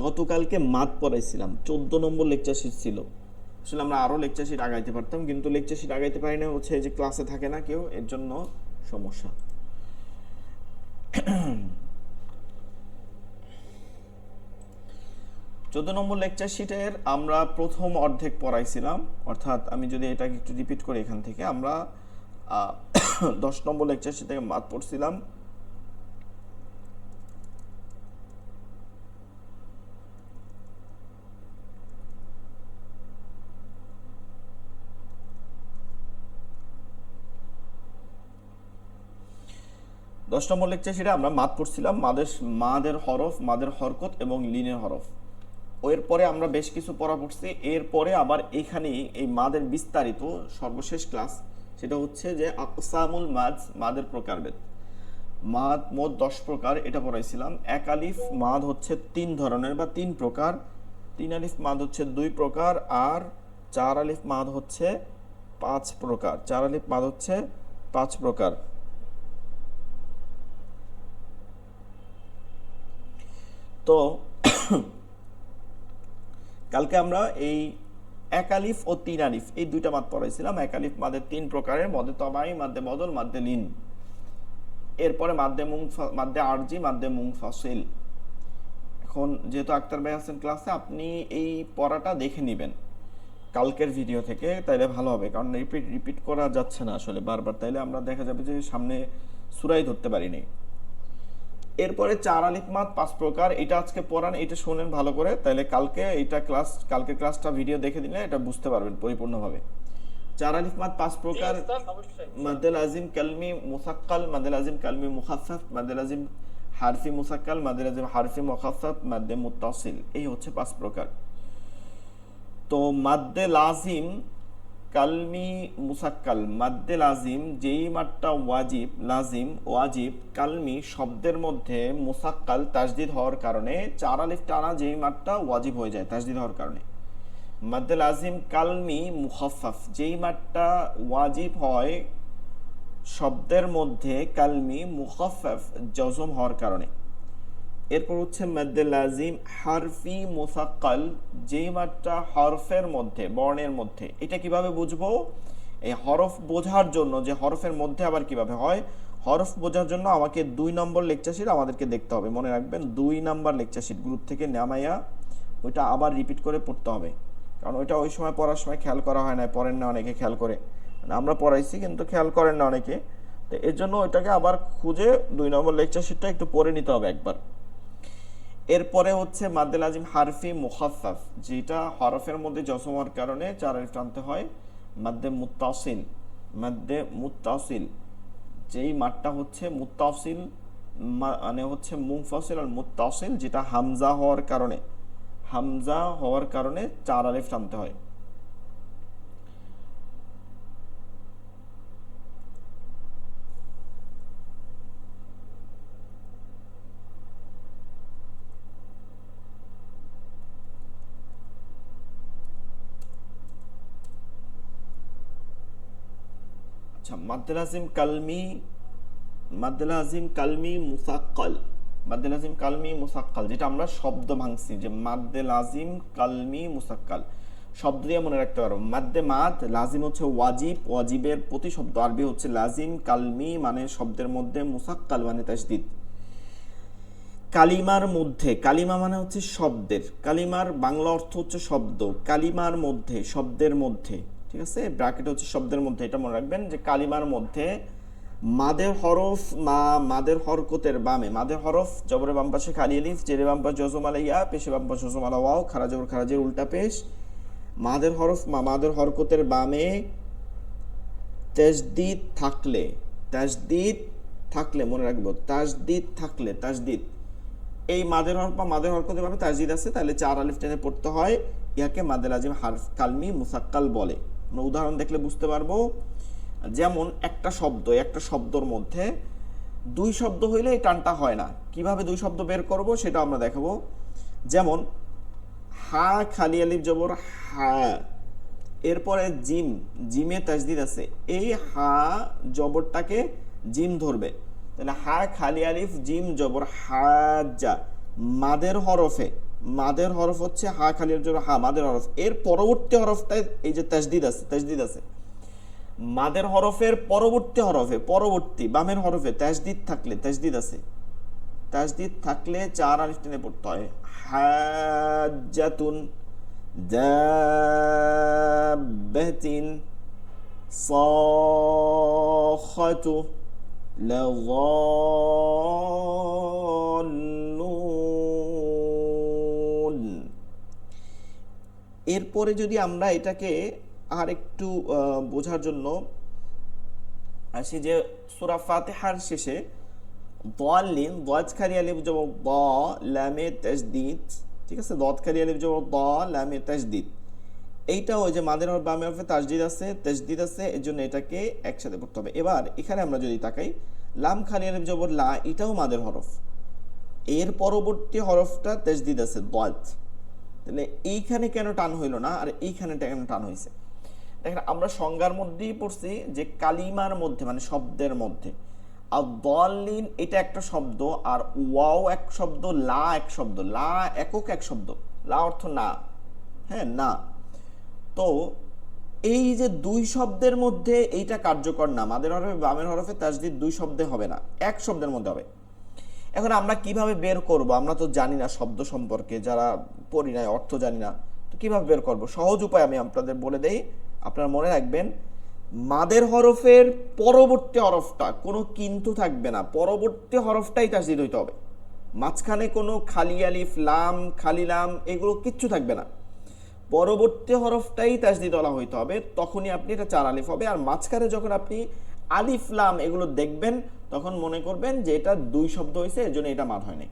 গতকালকে মাদ পড়াইছিলাম, 14 নম্বর lecture sheet ছিল। আসলে আমরা আরও লেকচার শিট আগাইতে পারতাম, কিন্তু লেকচার শিট আগাইতে পারি না, হচ্ছে যে ক্লাসে থাকে না কেউ, এর জন্য সমস্যা। 14 নম্বর লেকচার শিটের আমরা প্রথম অর্ধেক পড়াইছিলাম, অর্থাৎ আমি যদি এটাকে একটু রিপিট করি, এখান থেকে আমরা 10 নম্বর লেকচার শিট থেকে মাদ পড়ছিলাম। 10 নম্বর লেকচার শিটে আমরা মাদ পড়ছিলাম, মাদের হরফ, মাদের হরকত এবং লিনের হরফ। এরপরে আমরা বেশ কিছু পড়া পড়ছি, এরপরে আবার এখানে এই মাদের বিস্তারিত সর্বশেষ ক্লাস, সেটা হচ্ছে যে আকসামুল মাদ, মাদের প্রকারভেদ। মাদ মোট 10 প্রকার, এটা পড়াইছিলাম। এক আলিফ মাদ হচ্ছে 3 ধরনের বা 3 প্রকার, 3 আলিফ মাদ হচ্ছে 2 প্রকার, আর 4 আলিফ মাদ হচ্ছে 5 প্রকার। 4 আলিফ মাদ হচ্ছে 5 প্রকার। তো কালকে আমরা এই 1 আলিফ ও 3 আলিফ এই দুইটা মাদ পড়াইছিলাম। 1 আলিফ মাদের 3 প্রকারের, মধ্যে তবাই, মাদ্দে বদল, মাদ্দে লিন। এরপরে মাদ্দে আরজি, মাদ্দে মুনফাসিল। এখন যেহেতু আক্তার ভাই আছেন ক্লাসে, আপনি এই পড়াটা দেখে নেবেন কালকের ভিডিও থেকে, তাইলে ভালো হবে, কারণ রিপিট রিপিট করা যাচ্ছে না আসলে বারবার, তাইলে আমরা দেখা যাবে যে সামনে সুরাই ধরতে পারিনি। এরপরে 4 আলিফ মাদ 5 প্রকার, এটা আজকে পড়ান, এটা শোনেন ভালো করে, তাহলে কালকে ক্লাসটা ভিডিও দেখে দিলে এটা বুঝতে পারবেন পরিপূর্ণভাবে। 4 আলিফ মাদ 5 প্রকার: মাদ্দে লাজিম কালমি মুসাক্কাল, মাদ্দে লাজিম কালমি মুখাফফাফ, মাদ্দে লাজিম হারফি মুসাক্কাল, মাদ্দে লাজিম হারফি মুখাফফাফ, মাদ্দে মুত্তাসিল। এই হচ্ছে 5 প্রকার। তো মাদ্দে লাজিম কালমি মুসাক্কাল, মাদ্দে লাজিম যেই মাত্রা ওয়াজিব, লাজিম ওয়াজিব, কালমি শব্দের মধ্যে, মুসাক্কাল তাজদিদ হওয়ার কারণে, 4 আলিফ টানা যেই মাত্রা ওয়াজিব হয়ে যায় তাজদিদ হওয়ার কারণে। মাদ্দে লাজিম কালমি মুখাফফাফ, যেই মাত্রা ওয়াজিব হয় শব্দের মধ্যে, কালমি মুখাফফাফ জজম হওয়ার কারণে। এরপর হচ্ছে মাদ্দে লাজিম হারফি মুসাক্কাল, যেই মাত্রা হরফের মধ্যে, বর্ণের মধ্যে। এটা কিভাবে বুঝবো? এই হরফ বোঝার জন্য, যে হরফের মধ্যে আবার কিভাবে হয়, হরফ বোঝার জন্য আমাকে 2 নম্বর লেকচার শিট আমাদেরকে দেখতে হবে, মনে রাখবেন 2 নম্বর লেকচার শিট গ্রুপ থেকে নামাইয়া ওইটা আবার রিপিট করে পড়তে হবে, কারণ ওইটা ওই সময় পড়ার সময় খেয়াল করা হয় না, পড়েন না অনেকে, খেয়াল করে, মানে আমরা পড়াইছি কিন্তু খেয়াল করেন না অনেকে। তো এর জন্য ওইটাকে আবার খুঁজে 2 নম্বর লেকচার শিটটা একটু পড়ে নিতে হবে একবার। এরপরে হচ্ছে মাদ্দে লাজিম হারফি মুখাফফাফ, যেটা হরফের মধ্যে জজম হওয়ার কারণে 4 আলিফ টানতে হয়। মাদ্দে মুত্তাসিল, মাদ্দে মুত্তাসিল যেই মাদটা হচ্ছে মুত্তাসিল, মানে হচ্ছে মুনফাসিল আর মুত্তাসিল, যেটা হামজা হওয়ার কারণে, হামজা হওয়ার কারণে 4 আলিফ টানতে হয়। আচ্ছা, মাদ্দে লাজিম কালমি, মাদ্দে লাজিম কালমি মুসাক্কাল, মাদ্দে লাজিম কালমি মুসাক্কাল, যেটা আমরা শব্দ ভাঙছি, যে মাদ্দে লাজিম কালমি মুসাক্কাল, শব্দ দিয়ে মনে রাখতে পারো। মাদ্দে মাদ, লাজিম হচ্ছে ওয়াজিব, ওয়াজিবের প্রতিশব্দ, আরবি হচ্ছে লাজিম, কালমি মানে শব্দের মধ্যে, মুসাক্কাল মানে তাসদিদ। কালিমার মধ্যে, কালিমা মানে হচ্ছে শব্দের, কালিমার বাংলা অর্থ হচ্ছে শব্দ, কালিমার মধ্যে, শব্দের মধ্যে, ঠিক আছে, ব্র্যাকেট হচ্ছে শব্দের মধ্যে, এটা মনে রাখবেন যে কালিমার মধ্যে মাদের হরফ, মাদের হরকতের বামে, মাদের হরফ জবরের বাম পাশে খালি আলিফ, জেরে বাম পাশে জজম আলাইয়া, পেশে বাম পাশে জজম আলা ওয়াও, খারা জবর খারাজের উল্টা পেশ। মাদের হরফ মাদের হরকতের বামে তাসদিদ থাকলে, তাসদিদ থাকলে মনে রাখবো, তাসদিদ থাকলে, তাসদিদ, এই মাদের হরফ বা মাদের হরকতের বামে তাসদিদ আছে, তাহলে 4 আলিফ টেনে পড়তে হয়, ইয়াকে মাদ্দে লাজিম হারফ কালমি মুসাক্কাল বলে। আমরা উদাহরণ দেখলে বুঝতে পারবো। যেমন একটা শব্দর মধ্যে 2 শব্দ হইলে এই টানটা হয় না, কিভাবে 2 শব্দ বের করব সেটা আমরা দেখাবো। যেমন হা খালি আলিফ জবর হা, এরপরে জিম, জিমে তাসদিদ আছে, এই হা জবরটাকে জিম ধরবে, তাহলে হা খালি আলিফ জিম জবর হাজা, মাদের হরফ হচ্ছে হা খালি আলিফ জবর হা, মাদের হরফ, এর পরবর্তী হরফটায় এই যে তাসদিদ আছে, মাদের হরফের পরবর্তী বামের হরফে তাসদিদ আছে, তাসদিদ থাকলে 4 আলিফ টেনে পড়তে হয়। হাজ্জাতুন, দাব্বাতিন, সাখাতু, লাযাল্লুন। এরপরে যদি আমরা এটাকে আর একটু বোঝার জন্য আসি, যে সূরা ফাতিহার শেষে দাল্লিন, দাদ খালি আলিফ জবর দা, লামে তাসদিদ, ঠিক আছে, দাদ খালি আলিফ জবর দা, লামে তাসদিদ, এইটা ওই যে মাদের হরফ বামের হরফে তাসদিদ আছে, এর জন্য এটাকে একসাথে পড়তে হবে। এবার এখানে আমরা যদি তাকাই, লাম খালি আলিফ জবর লা, এটাও মাদের হরফ, এর পরবর্তী হরফটা তাসদিদ আছে দাদ, তাহলে এইখানে কেন টান হইল না আর এইখানে কেন টান হয়েছে? দেখেন, আমরা সংজ্ঞার মধ্যেই পড়ছি যে কালিমার মধ্যে মানে শব্দের মধ্যে আর দাল্লিন এটা একটা শব্দ, আর ওয়াও এক শব্দ, লা এক শব্দ, লা একক এক শব্দ, লা অর্থ না, হ্যাঁ না। তো এই যে দুই শব্দের মধ্যে এইটা কার্যকর না, মাদের হরফে বামের হরফে তাসদিদ দুই শব্দে হবে না, এক শব্দের মধ্যে হবে। এখন আমরা কিভাবে বের করব? আমরা তো জানি না শব্দ সম্পর্কে, যারা পড়ি না, অর্থ জানি না, তো কিভাবে বের করব? সহজ উপায় আমি আপনাদের বলে দেই, আপনারা মনে রাখবেন, মাদের হরফের পরবর্তী হরফটা কোনো কিন্তু থাকবে না, পরবর্তী হরফটাই তাসদিদ হইতে হবে, মাঝখানে কোনো খালি আলিফ, লাম, খালি লাম এগুলো কিচ্ছু থাকবে না, পরবর্তী হরফটাই তাসদিদ ওয়ালা হইতে হবে, তখনই আপনি এটা 4 আলিফ হবে। আর মাঝখানে যখন আপনি আলিফ লাম এগুলো দেখবেন, তখন মনে করবেন যে এটা দুই শব্দ হয়েছে, এর জন্য এটা মাদ হয় নাই।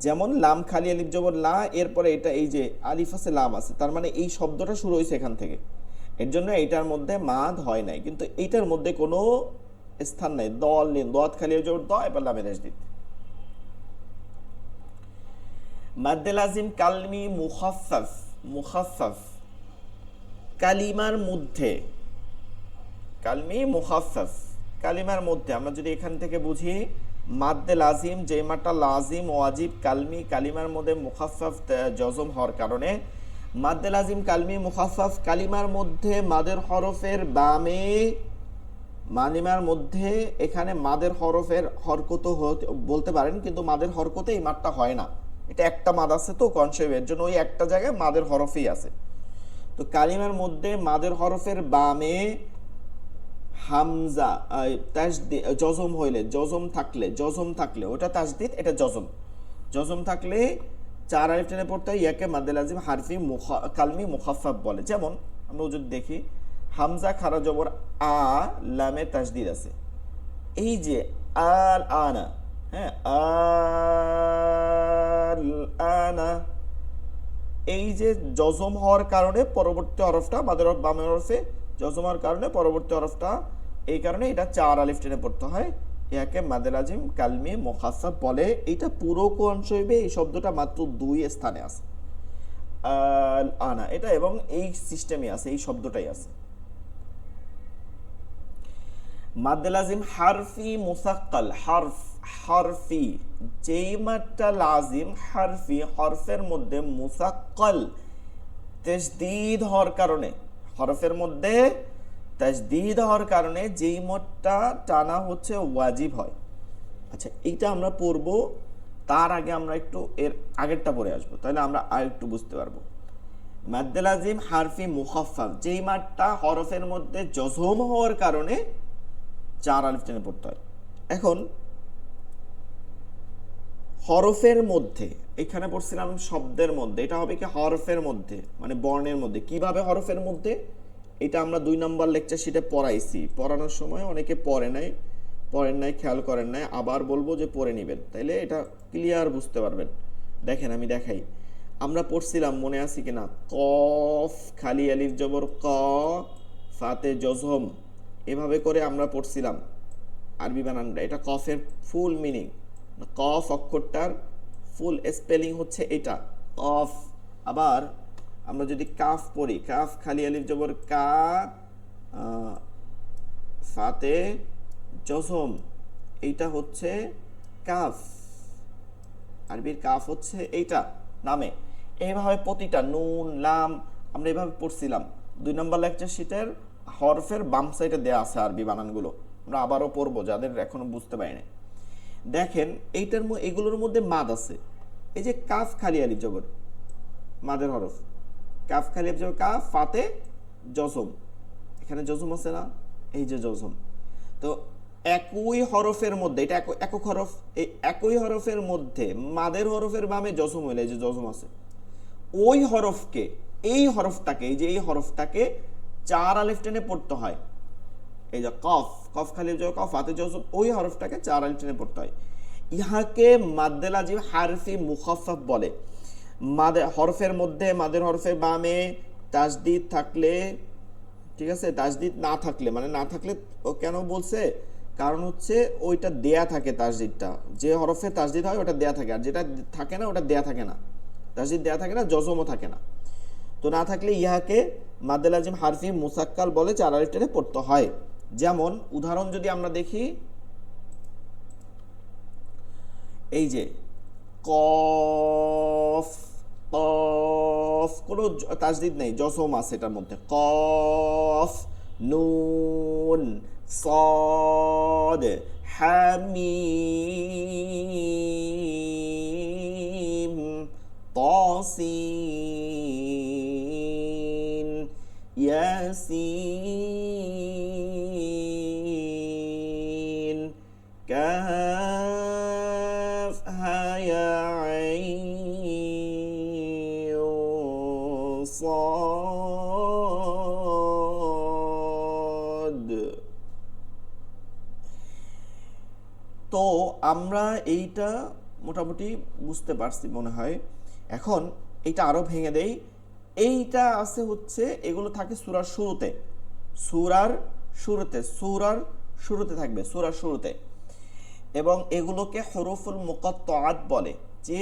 যেমন লাম খালি আলিফ জবর লা, এরপরে এটা এই যে আলিফ আছে লাম আছে, তার মানে এই শব্দটা শুরু হয়েছে এখান থেকে, এর জন্য এইটার মধ্যে মাদ হয় নাই। কিন্তু এইটার মধ্যে কোনো স্থান নাই, দাল্লিন, দাদ খালি আলিফ জবর দা, এবার লামে তাসদিদ। মাদ্দে লাজিম কালমি মুখাফফাফ, কালিমার মধ্যে, কালমি মুখাফফাফ, কালিমার মধ্যে আমরা যদি এখান থেকে বুঝি, মাদ্দে লাজিম যে মাটা লাজিম ওয়াজিব কালমি, কালিমার মধ্যে মুখাফফাফ জজম হওয়ার কারণে মাদ্দে লাজিম কালমি মুখাফফাফ, কালিমার মধ্যে মাদের হরফের বামে, মালিমার মধ্যে এখানে মাদের হরফের হরকত বলতে পারেন, কিন্তু মাদের হরকতে এই মাদটা হয় না, এটা একটা মাদ আছে তো কনসেপ্ট, এর জন্য ওই একটা জায়গায় মাদের হরফই আছে। তো কালিমার মধ্যে মাদের হরফের বামে হামজা তাসদিদ জজম হইলে, জজম থাকলে ওটা তাসদিদ, এটা জজম থাকলে 4 আলিফ টেনে পড়তে হয়, ইয়াকে মাদ্দে লাজিম হারফি কালমি মুখাফফাফ বলে। যেমন আমরা যদি দেখি, হামজা খারা জবর আ, লামে তাসদিদ আছে, এই যে আল আনা, হ্যাঁ আল আনা, এই যে জজম হওয়ার কারণে পরবর্তী হরফটা মাদের বামের হরফে জজম হওয়ার কারণে পরবর্তী হরফটা, এই কারণে এটা 4 আলিফ টেনে পড়তে হয়, ইয়াকে মাদ্দে লাজিম কালমি মুখাফফাফ বলে। এটা পুরো কোন শৈবে এই শব্দটা মাত্র 2 স্থানে আছে, আল আনা এটা, এবং এই সিস্টেমে আছে, এই শব্দটাই আছে। মাদ্দে লাজিম হারফি মুসাক্কাল, হারফি যেই মাত্রা লাজিম হারফি, হরফের মধ্যে মুসাক্কাল তাসদীদ হওয়ার কারণে, হরফের মধ্যে তাসদীদ হওয়ার কারণে যেই মাত্রা টানা হচ্ছে ওয়াজিব হয়। আচ্ছা, এইটা আমরা পড়বো, তার আগে আমরা একটু এর আগেরটা পড়ে আসবো, তাহলে আমরা আর একটু বুঝতে পারবো। মাদ্দে লাজিম হারফি মুখাফফাফ, যেই মাত্রা হরফের মধ্যে জজম হওয়ার কারণে 4 আলিফ টেনে পড়তে হয়। এখন হরফের মধ্যে, এখানে পড়ছিলাম শব্দের মধ্যে, এটা হবে কি হরফের মধ্যে মানে বর্ণের মধ্যে। কিভাবে হরফের মধ্যে? এটা আমরা 2 নম্বর লেকচার শিটে পড়াইছি, পড়ানোর সময় অনেকে পড়েন নাই, খেয়াল করেন নাই, আবার বলবো যে পড়ে নেবেন, তাইলে এটা ক্লিয়ার বুঝতে পারবেন। দেখেন আমি দেখাই, আমরা পড়ছিলাম, মনে আছে কিনা, কফ খালি আলিফ জবর ক, ফাতে জজম, এভাবে করে আমরা পড়ছিলাম আরবি বানানটা। এটা কফের ফুল মিনিং, কফ অক্ষরটার ফুল স্পেলিং হচ্ছে এটা কফ। আবার আমরা যদি কাফ পড়ি, কাফ খালি আলিফ জবর কা, ফাতে জজম, এইটা হচ্ছে কাফ। আরবির কাফ হচ্ছে এইটা নামে। এইভাবে প্রতিটা নুন লাম আমরা এইভাবে পড়ছিলাম। 2 নম্বর লেকচার শিটের হরফের বাম সাইডে দেয়া আছে আরবি বানানগুলো, আমরা আবারও পড়বো যাদের এখনো বুঝতে পারিনি। দেখেন এগুলোর মধ্যে মাদ আছে। এই যে কাফ খালি আলিফ জবর, মাদের হরফ, কাফ খালি আলিফ জবর কাফ, ফাতে জজম, এখানে জজম আছে না, এই যে জজম। তো একই হরফের মধ্যে, এটা একক হরফ, এই একই হরফের মধ্যে মাদের হরফের বামে জজম হইলে, এই যে জজম আছে, ওই হরফকে, এই হরফটাকে, এই যে এই হরফটাকে 4 আলিফ টেনে পড়তে হয়। এই যে কফ, কফ খালি কফ হাতে জজম, ওই হরফটাকে 4 আলিফ টেনে পড়তে হয়। ইহাকে মাদ্দে লাজিম হারফি মুখাফফাফ বলে। হরফের মধ্যে মাদের হরফের বামে তাসদিদ থাকলে, ঠিক আছে, তাসদিদ না থাকলে, মানে না থাকলে ও কেন বলছে, কারণ হচ্ছে ওইটা দেয়া থাকে, তাসদিদটা যে হরফে তাসদিদ হয় ওটা দেয়া থাকে, আর যেটা থাকে না ওটা দেয়া থাকে না, তাসদিদ দেয়া থাকে না, জজমও থাকে না। তো না থাকলে ইহাকে মাদ্দে লাজিম হারফি মুসাক্কাল বলে, 4 আলিফ টেনে পড়তে হয়। যেমন উদাহরণ যদি আমরা দেখি, এই যে কফ, কফ কোনো তাসদিদ নেই, জজম আছে এটার মধ্যে, কফ, নুন, সাদ, হামিম, তাসিন, ইয়াসিন, কাফ, হা, ইয়া, আইন, সাদ। তো আমরা এইটা মোটামুটি বুঝতে পারছি মনে হয়। এখন এইটা আরো ভেঙে দেই। এইটা আছে হচ্ছে, এগুলো থাকে সূরার শুরুতে, সূরার শুরুতে থাকবে, সূরার শুরুতে, এবং এগুলোকে হরফুল মুকাত্তাআত বলে। যে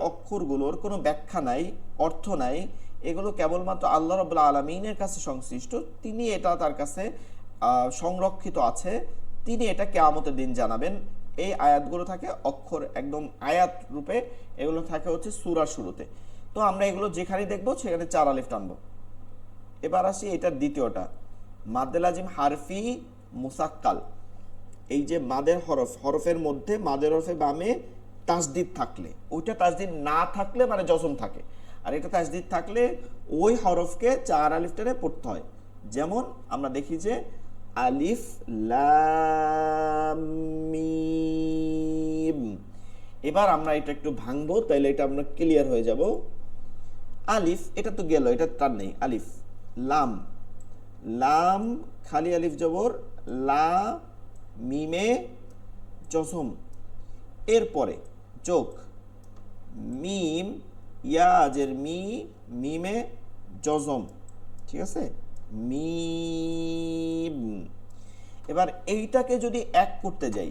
অক্ষরগুলোর কোনো ব্যাখ্যা নাই, অর্থ নাই, এগুলো কেবলমাত্র আল্লাহ রাব্বুল আলামিনের কাছে সংশ্লিষ্ট, তিনি এটা তার কাছে সংরক্ষিত আছে, তিনি এটা কিয়ামতের দিন জানাবেন। এই আয়াতগুলো থাকে অক্ষর, একদম আয়াত রূপে, এগুলো থাকে হচ্ছে সূরার শুরুতে। তো আমরা এগুলো যেখানেই দেখবো সেখানে 4 আলিফ টানবো। এবার আসি এটার দ্বিতীয়টা, মাদ্দে লাজিম হারফি মুসাক্কাল। এই যে মাদের হরফের মধ্যে মাদের হরফে বামে তাসদিদ থাকলে, ওইটা তাসদিদ না থাকলে মানে জজম থাকে, আর এটা তাসদিদ থাকলে ওই হরফকে 4 আলিফ টেনে পড়তে হয়। যেমন আমরা দেখি যে আলিফ লাম মিম। এবার আমরা এটা একটু ভাঙবো, তাইলে এটা আমরা ক্লিয়ার হয়ে যাব। আলিফ, এটা তো গেল, এটা তার নেই। আলিফ, লাম, লাম খালি আলিফ জবর লা, মিমে জজম, এরপরে চোখ, মিম, ইয়াজের মি, মিমে জজম, ঠিক আছে, মিম। এবার এইটাকে যদি এক করতে যাই,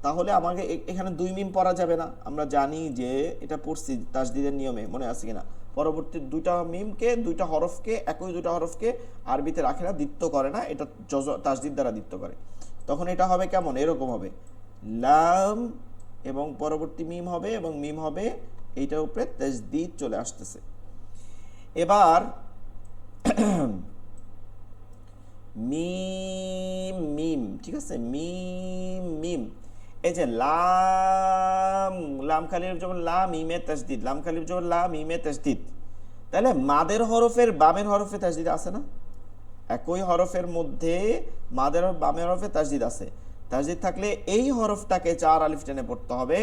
তাহলে আমাকে এখানে 2 মিম পড়া যাবে না, আমরা জানি যে এটা পড়ছি তাসদিদের নিয়মে, মনে আছে কিনা। পরবর্তী 2টা মিমকে, 2টা হরফকে, একই 2টা হরফকে আরবিতে রাখে না, দ্বিত্ব করে না, এটা তাসদিদ দ্বারা দ্বিত্ব করে। তখন এটা হবে কেমন, এরকম হবে, লাম এবং পরবর্তী মিম হবে, এবং মিম হবে এইটার উপরে তাসদিদ চলে আসতেছে। এবার মিম মিম, ঠিক আছে, মিম মিম, এই যে লাম, লাম খালির জবর লা, মিমে তাসদিদ, লাম খালির জবর লা, মিমে তাসদিদ। তাহলে মাদের হরফের বামের হরফে তাসদিদ আছে না, একই হরফের মধ্যে মাদের বামের হরফে তাসদিদ আছে। তাসদিদ থাকলে এই হরফটাকে 4 আলিফ টেনে পড়তে হবে।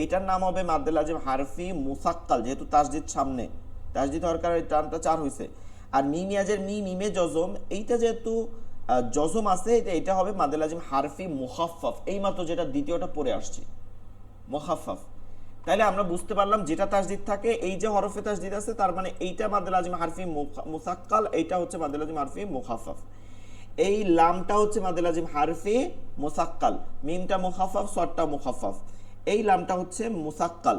এইটার নাম হবে মাদ্দে লাজিম হারফি মুসাক্কাল, যেহেতু তাসদিদ সামনে, তাসদিদ হওয়ার কারণে টানটা 4 হয়েছে। আর মিম ইয়াজের মি, মিমে জজম, এইটা যেহেতু জজম আছে, এটা হবে মাদ্দে লাজিম হারফি মুখাফফাফ, এইমাত্র যেটা দ্বিতীয়টা পড়ে আসছে, মুখাফফাফ। তাহলে আমরা বুঝতে পারলাম যেটা তাসদিদ থাকে, এই যে হরফে তাসদিদ আছে, তার মানে এইটা মাদ্দে লাজিম হারফি মুসাক্কাল, এইটা হচ্ছে মাদ্দে লাজিম হারফি মুখাফফাফ। এই লামটা হচ্ছে মাদ্দে লাজিম হারফি মুসাক্কাল, মিমটা মুখাফফাফ, সদটা মুখাফফাফ, এই লামটা হচ্ছে মুসাক্কাল,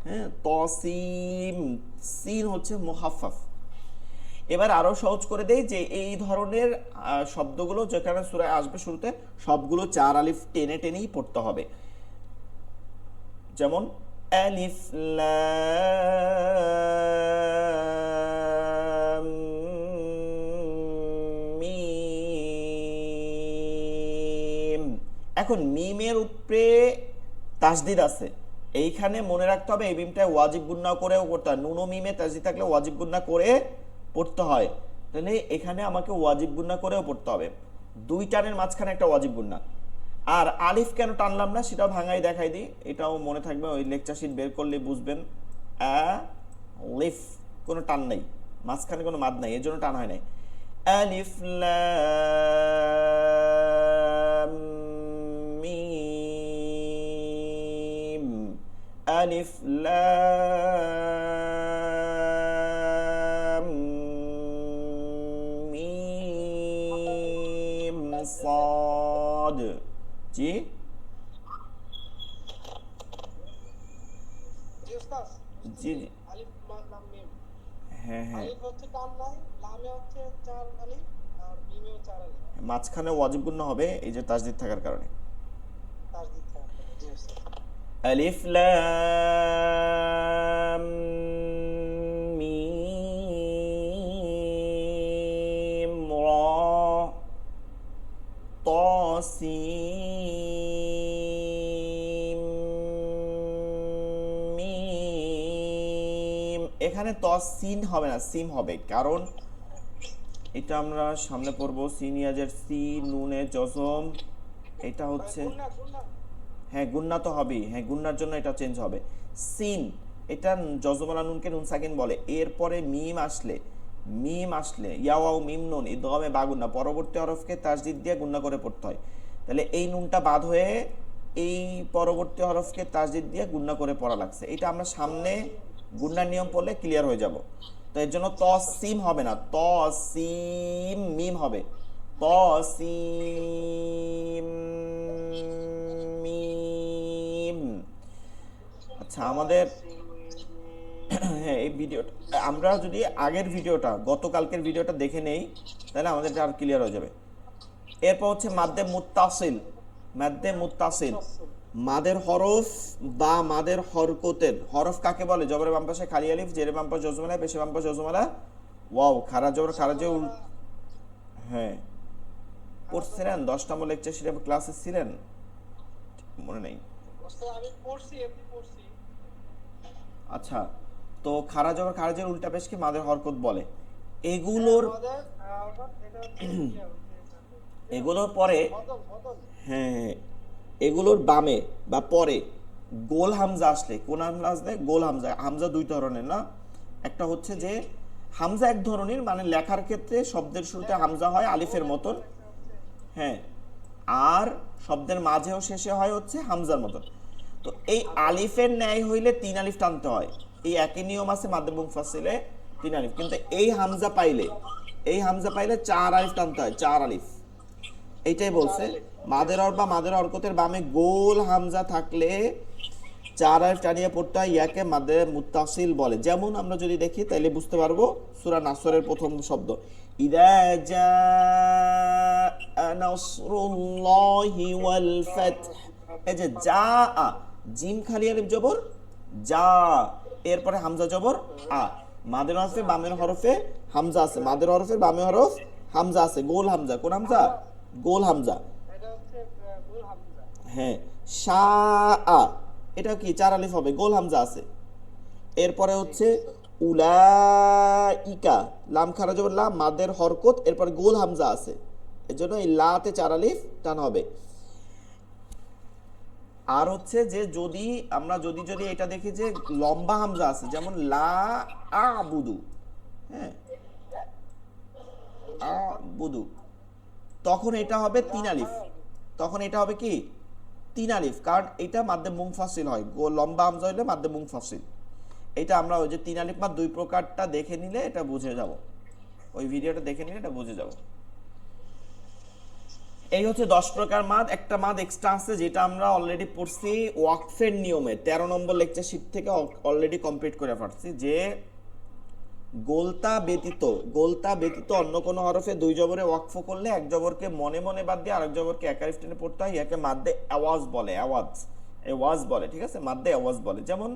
হ্যাঁ, তসিম, সিন হচ্ছে মুখাফফাফ। এবার আরো সহজ করে দেই যে এই ধরনের শব্দগুলো যেখানে সূরায় আসবে শুরুতে, সবগুলো 4 আলিফ টেনে টেনেই পড়তে হবে। যেমন আলিফ লাম মিম। এখন মিমের উপরে তাসদিদ আছে, এইখানে মনে রাখতে হবে এই মিমটা ওয়াজিব গুন্না করেও করতে হয়, নুন ও মিমে তাসদিদ থাকলে ওয়াজিব গুন্না করে পড়তে হয়, তাহলে এখানে আমাকে ওয়াজিব গুন্না করেও পড়তে হবে, দুই টানের মাঝখানে একটা ওয়াজিব গুন্না। আর আলিফ কেন টানলাম না সেটাও ভাঙাই দেখাই দিই, এটাও মনে থাকবে, ওই লেকচার শিট বের করলে বুঝবেন। আলিফ কোনো টান নাই, মাঝখানে কোনো মাদ নাই, এর জন্য টান হয় নাই। আলিফ লাম মিম, আলিফ লাম মিম সাদ। জি জি জি, আলিফ লাম মিম। হ্যাঁ হ্যাঁ, আলিফ হচ্ছে টান নাই, লামে হচ্ছে 4 আলিফ, আর মিমেও 4 আলিফ। মাঝখানে ওয়াজিব গুন্না হবে এই যে তাসদিদ থাকার কারণে। তাসদিদ থাকে। জি স্যার। আলিফ লাম মিম রা তা সিন মিম। এখানে তসিন হবে না, সিম হবে, কারণ এটা আমরা সামনে পড়বো। সিনিয়াজের সি, নুনে জজম, এটা হচ্ছে গুন্না গুন্না হ্যাঁ গুন্না তো হবেই, হ্যাঁ গুন্নার জন্য এটা চেঞ্জ হবে। সিন এটা জজমালা নুনকে নুন সাকিন বলে, এরপরে মিম আসলে ইয়াও মিম নুন ইদগামে বা গুন্না, পরবর্তী হরফকে তাসদিদ দিয়ে গুন্না করে পড়তে হয়, তাহলে এই নুনটা বাদ হয়ে এই পরবর্তী হরফকে তাসদিদ দিয়ে গুন্না করে পড়া লাগছে, এটা আমরা সামনে গুন্নার নিয়ম পড়লে ক্লিয়ার হয়ে যাব। তো এর জন্য তসিম হবে না, তসিম মিম হবে, তসিম মিম। আচ্ছা আমাদের হ্যাঁ এই ভিডিওটা আমরা যদি আগের ভিডিওটা গতকালকের ভিডিওটা দেখে নেই তাহলে আমাদের আর ক্লিয়ার হয়ে যাবে। এরপর হচ্ছে মাদ্দে মুত্তাসিল। মাদ্দে মুত্তাসিল মাদের হরফ বা মাদের হরকতের, হরফ কাকে বলে? জবরের বাম পাশে খালি আলিফ, জেরের বাম পাশে জজমালা, পেশের বাম পাশে জজমালা, ওয়াও, খারা জবর খারা যে হ্যাঁ পড়ছিলেন 10 নম্বর লেকচার সেটা ক্লাসে ছিলেন মনে নেই। স্যার আমি পড়ছি, এমনি পড়ছি। আচ্ছা, তো খারা জবর খারাজের উল্টা পেশকে মাদের হরকত বলে। এগুলোর আমাদের এটা হচ্ছে এগুলোর পরে বদল বদল। হ্যাঁ হ্যাঁ, এগুলোর বামে বা পরে গোল হামজা আসলে, কোন হামজা আসলে? গোল হামজা। হামজা দুই ধরনের না, একটা হচ্ছে যে হামজা এক ধরনের, মানে লেখার ক্ষেত্রে শব্দের শুরুতে হামজা হয় আলিফের মতন, হ্যাঁ, আর শব্দের মাঝেও শেষে হয় হচ্ছে হামজার মতন। তো এই আলিফের ন্যায় হইলে 3 আলিফ টানতে হয়, এই একই নিয়ম আছে মাদ্দে মুনফাসিলে 3 আলিফ, কিন্তু এই হামজা পাইলে 4 আলিফ টানতে হয়, 4 আলিফ। এইটাই বলছে মাদের হরফ বা মাদের হরকতের বামে গোল হামজা থাকলে 4 আলিফ টানিয়ে পড়তে হয়, ইয়াকে মাদ্দে মুত্তাসিল বলে। যেমন আমরা যদি দেখি তাইলে বুঝতে পারবো, সূরা নাসরের প্রথম শব্দ ইদা জাআ নাসরুল্লাহি ওয়াল ফাতহ, এই যে জা আ, জিম খালি আলিফ জবর যা, এরপরে হামজা জবর আ, মাদের হরফে বামের হরফে হামজা আছে, মাদের হরফের বামে হরফ হামজা আছে, গোল হামজা। কোন হামজা? গোল হামজা। এটা হচ্ছে গোল হামজা। হ্যাঁ, শা আ, এটা কি 4 আলিফ হবে, গোল হামজা আছে। এরপরে হচ্ছে উলাইকা, লাম খারা জবর লা, মাদের হরকত, এরপরে গোল হামজা আছে, এজন্য এই লাতে 4 আলিফ টান হবে। আর হচ্ছে যে যদি আমরা যদি এটা দেখি যে লম্বা হামজা আছে, যেমন লা আবুদু, হ্যাঁ আবুদু, তখন এটা হবে 3 আলিফ, তখন এটা হবে কি 3 আলিফ, কারণ এটা মাদ্দে মুনফাসিল হয়, লম্বা হামজা হইলে মাদ্দে মুনফাসিল। এটা আমরা ওই যে 3 আলিফ মাদ দুই প্রকারটা দেখে নিলে এটা বুঝে যাব, ওই ভিডিওটা দেখে নিলে এটা বুঝে যাব। এই হচ্ছে 10 প্রকার মাদ। একটা মাদ এক্সট্রা আছে যেটা আমরা অলরেডি পড়ছি ওয়াকফের নিয়মে 13 নম্বর লেকচার শিট থেকে অলরেডি কমপ্লিট করে ফেলছি, যে গোলতা ব্যতীত অন্য কোনো হরফে 2 জবরে ওয়াকফ করলে এক জবরকে মনে মনে বাদ দিয়ে আরেক জবরকে এক আলিফ টেনে পড়তে হয়, ইয়াকে মাদ্দে আওয়াজ বলে। আওয়াজ এওয়াজ বলে, ঠিক আছে, মাদ্দে এওয়াজ বলে। যেমন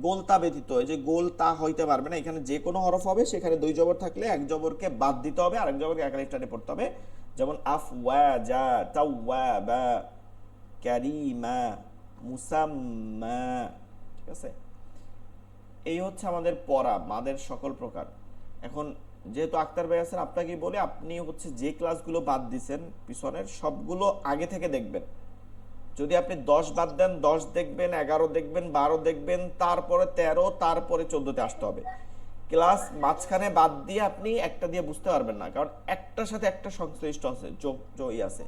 গোলতা ব্যতীত, এই যে গোলতা হইতে পারবে না, এখানে যে কোনো হরফ হবে সেখানে দুই জবর থাকলে এক জবরকে বাদ দিতে হবে, আরেক জবরকে একালিফ টানে পড়তে হবে। যেমন আফওয়াজা, তাওয়াবা, কারিমা, মুসাম্মা, ঠিক আছে। এই হচ্ছে আমাদের পড়া মাদের সকল প্রকার। এখন যেহেতু আক্তার ভাই আছেন, আপনাকে বলে আপনি হচ্ছে যে ক্লাসগুলো বাদ দিছেন পিছনের সবগুলো আগে থেকে দেখবেন। যদি আপনি 10 বাদ দেন, 10 দেখবেন, 11 দেখবেন, 12 দেখবেন, তারপরে 13, তারপরে 14তে আসতে হবে। ক্লাস মাঝখানে বাদ দিয়ে আপনি একটা দিয়ে বুঝতে পারবেন না, কারণ একটার সাথে একটা সংশ্লিষ্ট আছে, যোগ জয়ী আছে।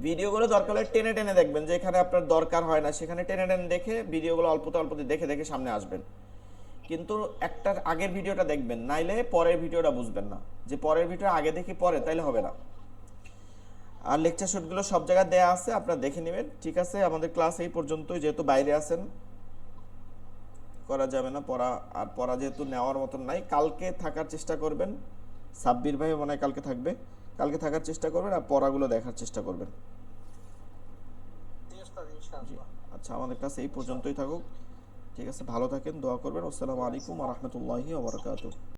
ভিডিওগুলো দরকার হলে টেনে টেনে দেখবেন, যেখানে আপনার দরকার হয় না সেখানে টেনে টেনে দেখে ভিডিওগুলো অল্পতে অল্পতে দেখে দেখে সামনে আসবেন। কিন্তু একটা আগের ভিডিওটা দেখবেন, নাইলে পরের ভিডিওটা বুঝবেন না। যে পরের ভিডিও আগে দেখি পরে, তাইলে হবে না। আর লেকচার শটগুলো সব জায়গায় দেয়া আছে, আপনারা দেখে নেবেন। ঠিক আছে, আমাদের ক্লাস এই পর্যন্তই। যেহেতু বাইরে আছেন, করা যাবে না পড়া, আর পড়া যেহেতু নেওয়ার মতন নাই, কালকে থাকার চেষ্টা করবেন। সাব্বির ভাই মনে হয় কালকে থাকবে, কালকে থাকার চেষ্টা করবেন আর পড়াগুলো দেখার চেষ্টা করবেন। জি ওস্তাদ, জি, ইনশাআল্লাহ। আচ্ছা, আমাদের ক্লাস এই পর্যন্তই থাকুক। ঠিক আছে, ভালো থাকেন, দোয়া করবেন। আসসালামু আলাইকুম ওয়া রাহমাতুল্লাহি ওয়া বারাকাতুহু।